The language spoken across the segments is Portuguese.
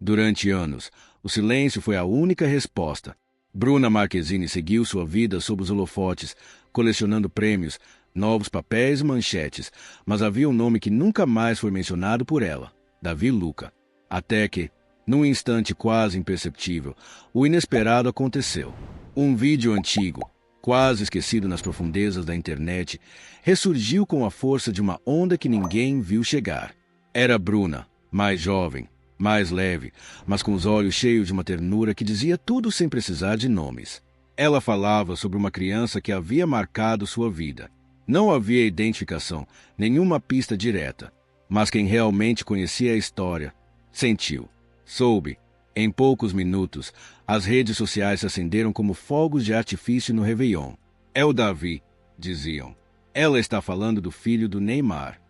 Durante anos, o silêncio foi a única resposta. Bruna Marquezine seguiu sua vida sob os holofotes, colecionando prêmios, novos papéis e manchetes, mas havia um nome que nunca mais foi mencionado por ela: Davi Lucca. Até que, num instante quase imperceptível, o inesperado aconteceu. Um vídeo antigo, quase esquecido nas profundezas da internet, ressurgiu com a força de uma onda que ninguém viu chegar. Era Bruna, mais jovem, mais leve, mas com os olhos cheios de uma ternura que dizia tudo sem precisar de nomes. Ela falava sobre uma criança que havia marcado sua vida. Não havia identificação, nenhuma pista direta, mas quem realmente conhecia a história sentiu, soube. Em poucos minutos, as redes sociais se acenderam como fogos de artifício no Réveillon. É o Davi, diziam. Ela está falando do filho do Neymar.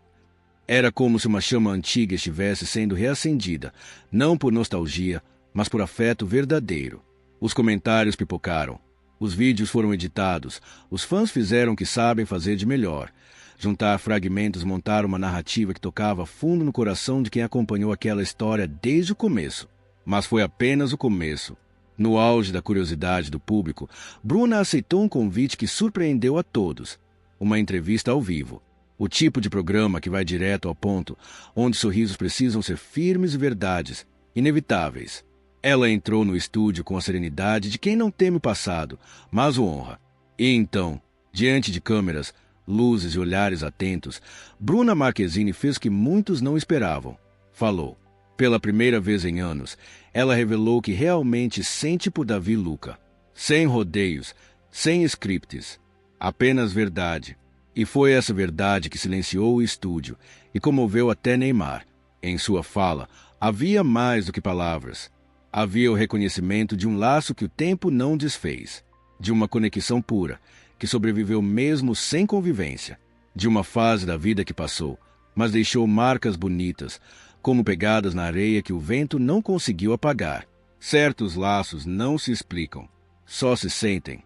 Era como se uma chama antiga estivesse sendo reacendida, não por nostalgia, mas por afeto verdadeiro. Os comentários pipocaram. Os vídeos foram editados. Os fãs fizeram o que sabem fazer de melhor: juntar fragmentos, montar uma narrativa que tocava fundo no coração de quem acompanhou aquela história desde o começo. Mas foi apenas o começo. No auge da curiosidade do público, Bruna aceitou um convite que surpreendeu a todos: uma entrevista ao vivo. O tipo de programa que vai direto ao ponto, onde sorrisos precisam ser firmes e verdades inevitáveis. Ela entrou no estúdio com a serenidade de quem não teme o passado, mas o honra. E então, diante de câmeras, luzes e olhares atentos, Bruna Marquezine fez o que muitos não esperavam. Falou. Pela primeira vez em anos, ela revelou o que realmente sente por Davi Lucca. Sem rodeios, sem scripts, apenas verdade. E foi essa verdade que silenciou o estúdio e comoveu até Neymar. Em sua fala, havia mais do que palavras. Havia o reconhecimento de um laço que o tempo não desfez, de uma conexão pura, que sobreviveu mesmo sem convivência, de uma fase da vida que passou, mas deixou marcas bonitas, como pegadas na areia que o vento não conseguiu apagar. Certos laços não se explicam, só se sentem.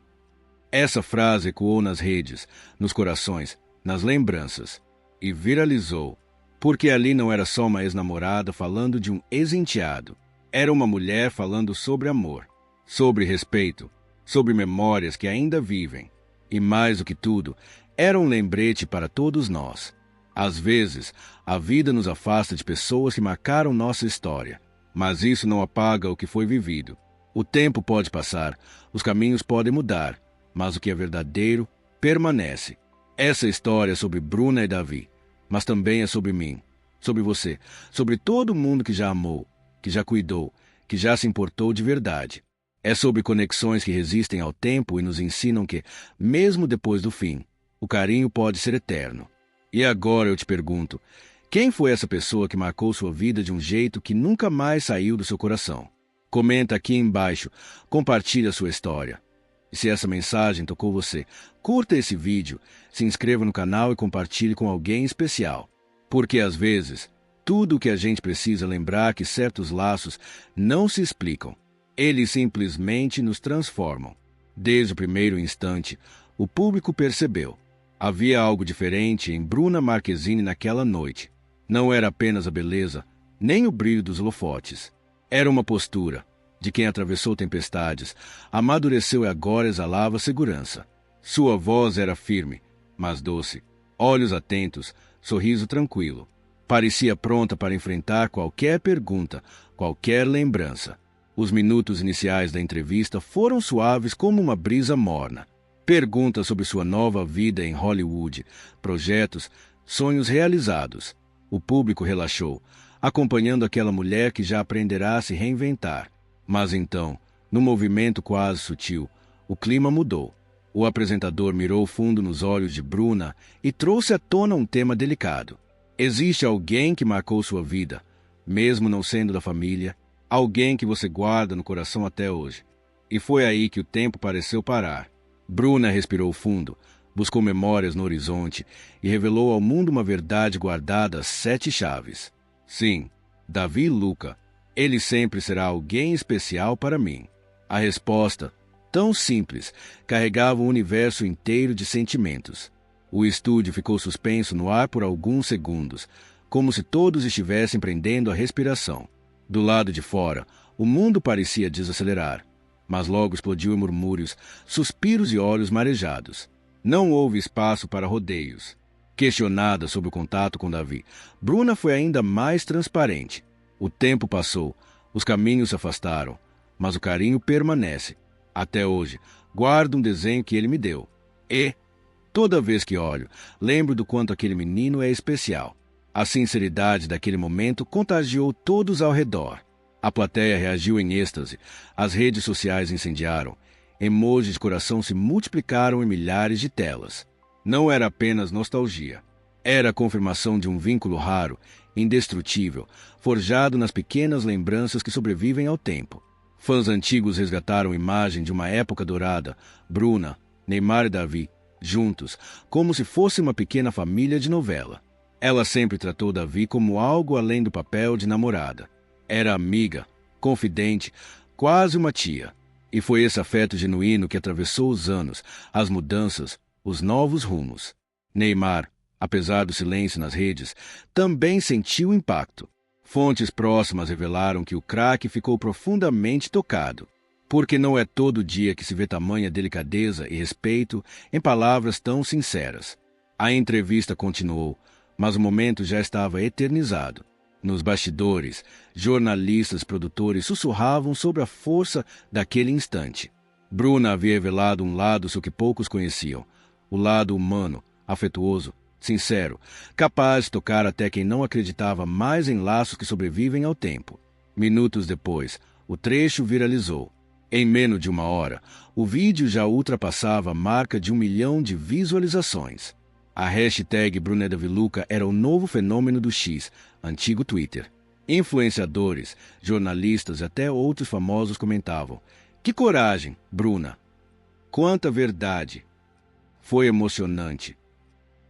Essa frase ecoou nas redes, nos corações, nas lembranças, e viralizou, porque ali não era só uma ex-namorada falando de um ex-enteado. Era uma mulher falando sobre amor, sobre respeito, sobre memórias que ainda vivem. E mais do que tudo, era um lembrete para todos nós. Às vezes, a vida nos afasta de pessoas que marcaram nossa história, mas isso não apaga o que foi vivido. O tempo pode passar, os caminhos podem mudar, mas o que é verdadeiro permanece. Essa história é sobre Bruna e Davi, mas também é sobre mim, sobre você, sobre todo mundo que já amou, que já cuidou, que já se importou de verdade. É sobre conexões que resistem ao tempo e nos ensinam que, mesmo depois do fim, o carinho pode ser eterno. E agora eu te pergunto, quem foi essa pessoa que marcou sua vida de um jeito que nunca mais saiu do seu coração? Comenta aqui embaixo, compartilhe a sua história. E se essa mensagem tocou você, curta esse vídeo, se inscreva no canal e compartilhe com alguém especial. Porque às vezes, tudo o que a gente precisa lembrar é que certos laços não se explicam. Eles simplesmente nos transformam. Desde o primeiro instante, o público percebeu. Havia algo diferente em Bruna Marquezine naquela noite. Não era apenas a beleza, nem o brilho dos holofotes. Era uma postura de quem atravessou tempestades, amadureceu e agora exalava segurança. Sua voz era firme, mas doce. Olhos atentos, sorriso tranquilo. Parecia pronta para enfrentar qualquer pergunta, qualquer lembrança. Os minutos iniciais da entrevista foram suaves como uma brisa morna. Perguntas sobre sua nova vida em Hollywood, projetos, sonhos realizados. O público relaxou, acompanhando aquela mulher que já aprenderá a se reinventar. Mas então, num movimento quase sutil, o clima mudou. O apresentador mirou fundo nos olhos de Bruna e trouxe à tona um tema delicado. Existe alguém que marcou sua vida, mesmo não sendo da família, alguém que você guarda no coração até hoje. E foi aí que o tempo pareceu parar. Bruna respirou fundo, buscou memórias no horizonte e revelou ao mundo uma verdade guardada a 7 chaves. Sim, Davi Lucca. Ele sempre será alguém especial para mim. A resposta, tão simples, carregava o universo inteiro de sentimentos. O estúdio ficou suspenso no ar por alguns segundos, como se todos estivessem prendendo a respiração. Do lado de fora, o mundo parecia desacelerar, mas logo explodiu em murmúrios, suspiros e olhos marejados. Não houve espaço para rodeios. Questionada sobre o contato com Davi, Bruna foi ainda mais transparente. O tempo passou, os caminhos se afastaram, mas o carinho permanece. Até hoje, guardo um desenho que ele me deu. E, toda vez que olho, lembro do quanto aquele menino é especial. A sinceridade daquele momento contagiou todos ao redor. A plateia reagiu em êxtase, as redes sociais incendiaram, emojis de coração se multiplicaram em milhares de telas. Não era apenas nostalgia. Era a confirmação de um vínculo raro, indestrutível, forjado nas pequenas lembranças que sobrevivem ao tempo. Fãs antigos resgataram a imagem de uma época dourada, Bruna, Neymar e Davi, juntos, como se fosse uma pequena família de novela. Ela sempre tratou Davi como algo além do papel de namorada. Era amiga, confidente, quase uma tia. E foi esse afeto genuíno que atravessou os anos, as mudanças, os novos rumos. Neymar, apesar do silêncio nas redes, também sentiu o impacto. Fontes próximas revelaram que o craque ficou profundamente tocado, porque não é todo dia que se vê tamanha delicadeza e respeito em palavras tão sinceras. A entrevista continuou, mas o momento já estava eternizado. Nos bastidores, jornalistas e produtores sussurravam sobre a força daquele instante. Bruna havia revelado um lado seu que poucos conheciam, o lado humano, afetuoso, sincero, capaz de tocar até quem não acreditava mais em laços que sobrevivem ao tempo. Minutos depois, o trecho viralizou. Em menos de uma hora, o vídeo já ultrapassava a marca de 1 milhão de visualizações. A hashtag BrunaDaviLuca era o novo fenômeno do X, antigo Twitter. Influenciadores, jornalistas e até outros famosos comentavam: "Que coragem, Bruna! Quanta verdade!" Foi emocionante.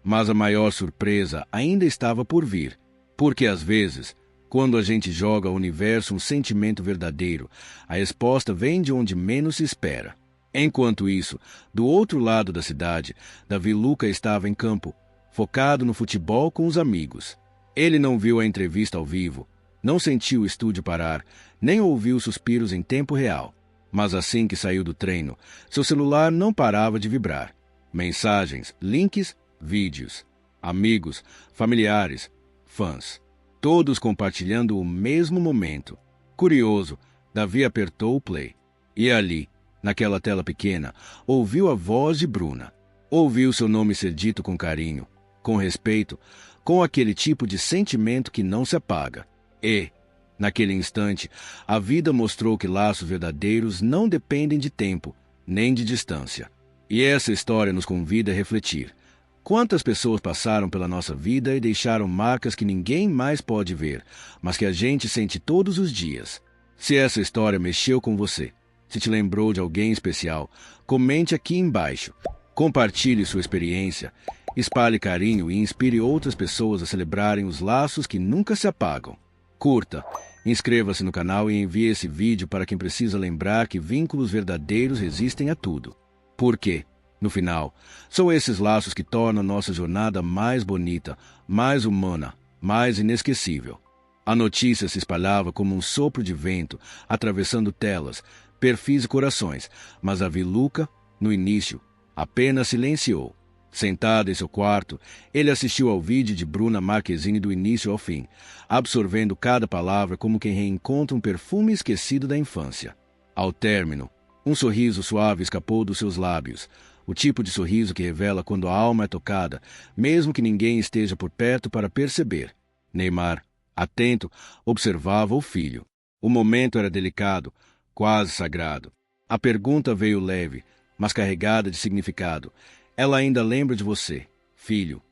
Mas a maior surpresa ainda estava por vir, porque às vezes, quando a gente joga ao universo um sentimento verdadeiro, a resposta vem de onde menos se espera. Enquanto isso, do outro lado da cidade, Davi Luca estava em campo, focado no futebol com os amigos. Ele não viu a entrevista ao vivo, não sentiu o estúdio parar, nem ouviu suspiros em tempo real. Mas assim que saiu do treino, seu celular não parava de vibrar. Mensagens, links, vídeos, amigos, familiares, fãs, todos compartilhando o mesmo momento. Curioso, Davi apertou o play. E ali, naquela tela pequena, ouviu a voz de Bruna. Ouviu seu nome ser dito com carinho, com respeito, com aquele tipo de sentimento que não se apaga. E, naquele instante, a vida mostrou que laços verdadeiros não dependem de tempo, nem de distância. E essa história nos convida a refletir. Quantas pessoas passaram pela nossa vida e deixaram marcas que ninguém mais pode ver, mas que a gente sente todos os dias? Se essa história mexeu com você, se te lembrou de alguém especial, comente aqui embaixo. Compartilhe sua experiência, espalhe carinho e inspire outras pessoas a celebrarem os laços que nunca se apagam. Curta, inscreva-se no canal e envie esse vídeo para quem precisa lembrar que vínculos verdadeiros resistem a tudo. Porque, no final, são esses laços que tornam nossa jornada mais bonita, mais humana, mais inesquecível. A notícia se espalhava como um sopro de vento, atravessando telas, perfis e corações, mas Davi Luca, no início, apenas silenciou. Sentado em seu quarto, ele assistiu ao vídeo de Bruna Marquezine do início ao fim, absorvendo cada palavra como quem reencontra um perfume esquecido da infância. Ao término, um sorriso suave escapou dos seus lábios, o tipo de sorriso que revela quando a alma é tocada, mesmo que ninguém esteja por perto para perceber. Neymar, atento, observava o filho. O momento era delicado, quase sagrado. A pergunta veio leve, mas carregada de significado. Ela ainda lembra de você, filho.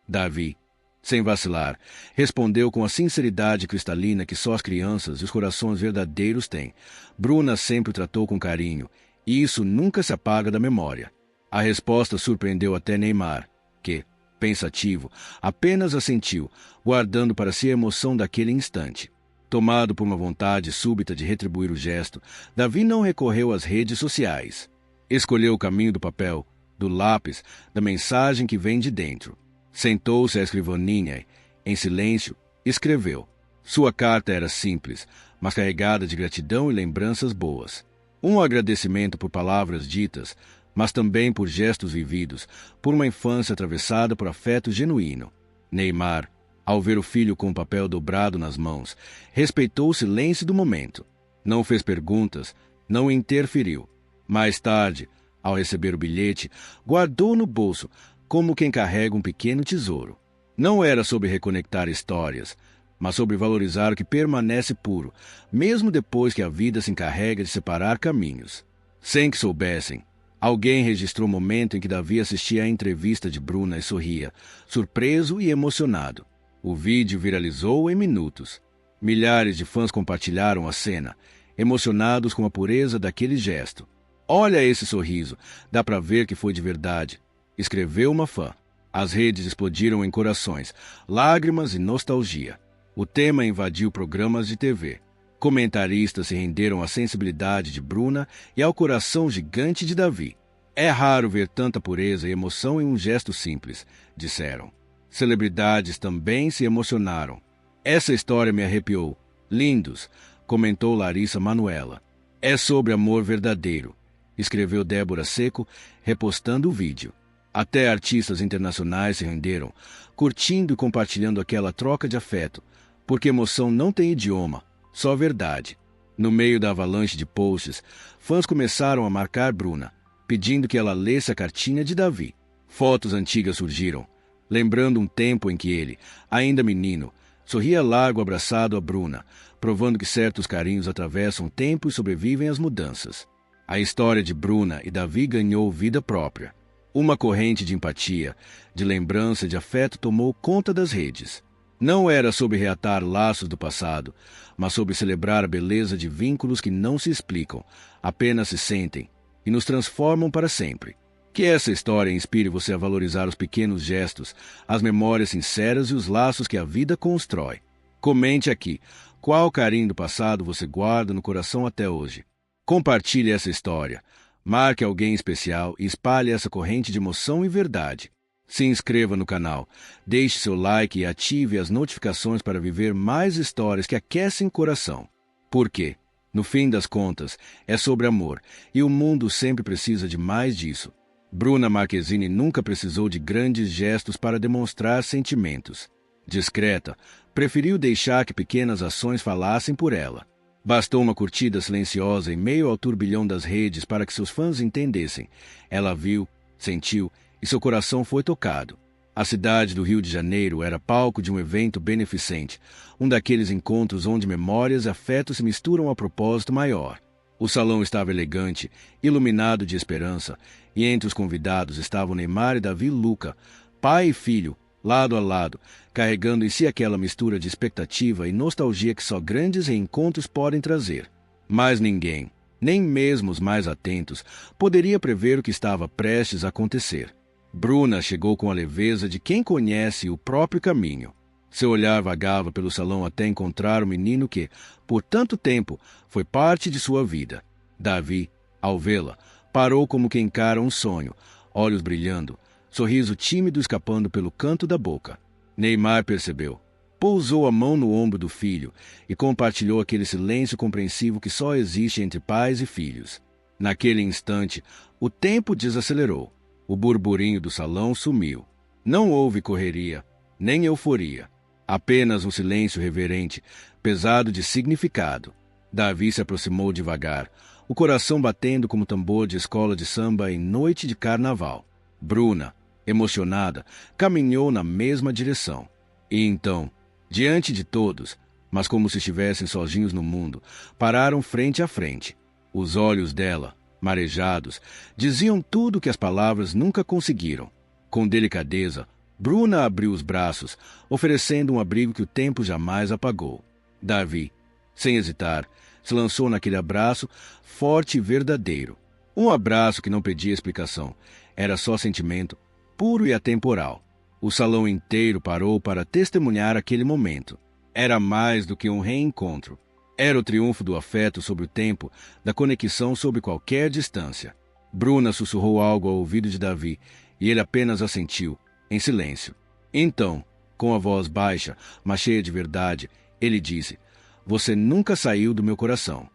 Davi, sem vacilar, respondeu com a sinceridade cristalina que só as crianças e os corações verdadeiros têm. Bruna sempre o tratou com carinho, e isso nunca se apaga da memória. A resposta surpreendeu até Neymar, que, pensativo, apenas assentiu, guardando para si a emoção daquele instante. Tomado por uma vontade súbita de retribuir o gesto, Davi não recorreu às redes sociais. Escolheu o caminho do papel, do lápis, da mensagem que vem de dentro. Sentou-se à escrivaninha e, em silêncio, escreveu: Sua carta era simples, mas carregada de gratidão e lembranças boas. Um agradecimento por palavras ditas, mas também por gestos vividos, por uma infância atravessada por afeto genuíno. Neymar, ao ver o filho com o papel dobrado nas mãos, respeitou o silêncio do momento. Não fez perguntas, não interferiu. Mais tarde, ao receber o bilhete, guardou no bolso, como quem carrega um pequeno tesouro. Não era sobre reconectar histórias, mas sobre valorizar o que permanece puro, mesmo depois que a vida se encarrega de separar caminhos. Sem que soubessem, alguém registrou o momento em que Davi assistia à entrevista de Bruna e sorria, surpreso e emocionado. O vídeo viralizou em minutos. Milhares de fãs compartilharam a cena, emocionados com a pureza daquele gesto. "Olha esse sorriso, dá para ver que foi de verdade", escreveu uma fã. As redes explodiram em corações, lágrimas e nostalgia. O tema invadiu programas de TV. Comentaristas se renderam à sensibilidade de Bruna e ao coração gigante de Davi. "É raro ver tanta pureza e emoção em um gesto simples", disseram. Celebridades também se emocionaram. "Essa história me arrepiou. Lindos", comentou Larissa Manoela. "É sobre amor verdadeiro", escreveu Débora Seco, repostando o vídeo. Até artistas internacionais se renderam, curtindo e compartilhando aquela troca de afeto, porque emoção não tem idioma, só verdade. No meio da avalanche de posts, fãs começaram a marcar Bruna, pedindo que ela lesse a cartinha de Davi. Fotos antigas surgiram, lembrando um tempo em que ele, ainda menino, sorria largo abraçado a Bruna, provando que certos carinhos atravessam o tempo e sobrevivem às mudanças. A história de Bruna e Davi ganhou vida própria. Uma corrente de empatia, de lembrança e de afeto tomou conta das redes. Não era sobre reatar laços do passado, mas sobre celebrar a beleza de vínculos que não se explicam, apenas se sentem e nos transformam para sempre. Que essa história inspire você a valorizar os pequenos gestos, as memórias sinceras e os laços que a vida constrói. Comente aqui qual carinho do passado você guarda no coração até hoje. Compartilhe essa história, marque alguém especial e espalhe essa corrente de emoção e verdade. Se inscreva no canal, deixe seu like e ative as notificações para viver mais histórias que aquecem o coração. Porque, no fim das contas, é sobre amor e o mundo sempre precisa de mais disso. Bruna Marquezine nunca precisou de grandes gestos para demonstrar sentimentos. Discreta, preferiu deixar que pequenas ações falassem por ela. Bastou uma curtida silenciosa em meio ao turbilhão das redes para que seus fãs entendessem. Ela viu, sentiu e seu coração foi tocado. A cidade do Rio de Janeiro era palco de um evento beneficente, um daqueles encontros onde memórias e afetos se misturam a propósito maior. O salão estava elegante, iluminado de esperança, e entre os convidados estavam Neymar e Davi Luca, pai e filho, lado a lado, carregando em si aquela mistura de expectativa e nostalgia que só grandes reencontros podem trazer. Mas ninguém, nem mesmo os mais atentos, poderia prever o que estava prestes a acontecer. Bruna chegou com a leveza de quem conhece o próprio caminho. Seu olhar vagava pelo salão até encontrar o menino que, por tanto tempo, foi parte de sua vida. Davi, ao vê-la, parou como quem encara um sonho, olhos brilhando, sorriso tímido escapando pelo canto da boca. Neymar percebeu. Pousou a mão no ombro do filho e compartilhou aquele silêncio compreensivo que só existe entre pais e filhos. Naquele instante, o tempo desacelerou. O burburinho do salão sumiu. Não houve correria, nem euforia. Apenas um silêncio reverente, pesado de significado. Davi se aproximou devagar, o coração batendo como tambor de escola de samba em noite de carnaval. Bruna, emocionada, caminhou na mesma direção. E então, diante de todos, mas como se estivessem sozinhos no mundo, pararam frente a frente. Os olhos dela, marejados, diziam tudo que as palavras nunca conseguiram. Com delicadeza, Bruna abriu os braços, oferecendo um abrigo que o tempo jamais apagou. Davi, sem hesitar, se lançou naquele abraço forte e verdadeiro. Um abraço que não pedia explicação, era só sentimento, puro e atemporal. O salão inteiro parou para testemunhar aquele momento. Era mais do que um reencontro. Era o triunfo do afeto sobre o tempo, da conexão sobre qualquer distância. Bruna sussurrou algo ao ouvido de Davi, e ele apenas assentiu, em silêncio. Então, com a voz baixa, mas cheia de verdade, Ele disse: "Você nunca saiu do meu coração."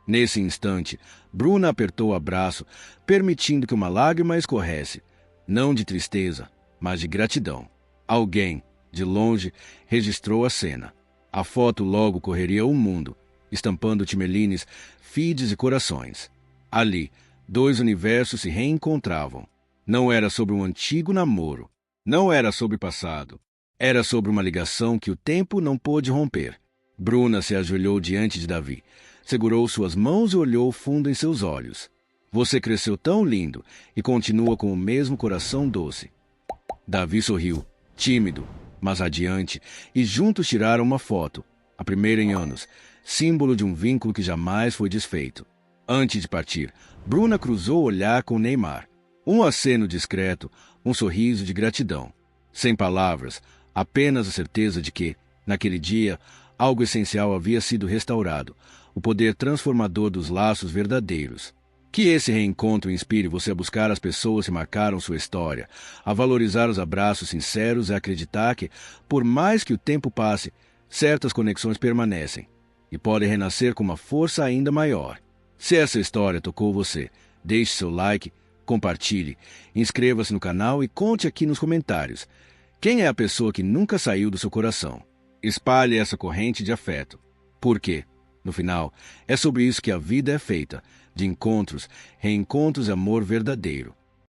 Nesse instante, Bruna apertou o abraço, permitindo que uma lágrima escorresse, não de tristeza, mas de gratidão. Alguém, de longe, registrou a cena. A foto logo correria o mundo, estampando timelines, feeds e corações. Ali, dois universos se reencontravam. Não era sobre um antigo namoro. Não era sobre o passado. Era sobre uma ligação que o tempo não pôde romper. Bruna se ajoelhou diante de Davi, segurou suas mãos e olhou fundo em seus olhos. "Você cresceu tão lindo e continua com o mesmo coração doce." Davi sorriu, tímido, mas radiante, e juntos tiraram uma foto, a primeira em anos, símbolo de um vínculo que jamais foi desfeito. Antes de partir, Bruna cruzou o olhar com Neymar. Um aceno discreto, um sorriso de gratidão. Sem palavras, apenas a certeza de que, naquele dia, algo essencial havia sido restaurado, o poder transformador dos laços verdadeiros. Que esse reencontro inspire você a buscar as pessoas que marcaram sua história, a valorizar os abraços sinceros e a acreditar que, por mais que o tempo passe, certas conexões permanecem e podem renascer com uma força ainda maior. Se essa história tocou você, deixe seu like, compartilhe, inscreva-se no canal e conte aqui nos comentários. Quem é a pessoa que nunca saiu do seu coração? Espalhe essa corrente de afeto. Por quê? No final, é sobre isso que a vida é feita, de encontros, reencontros e amor verdadeiro.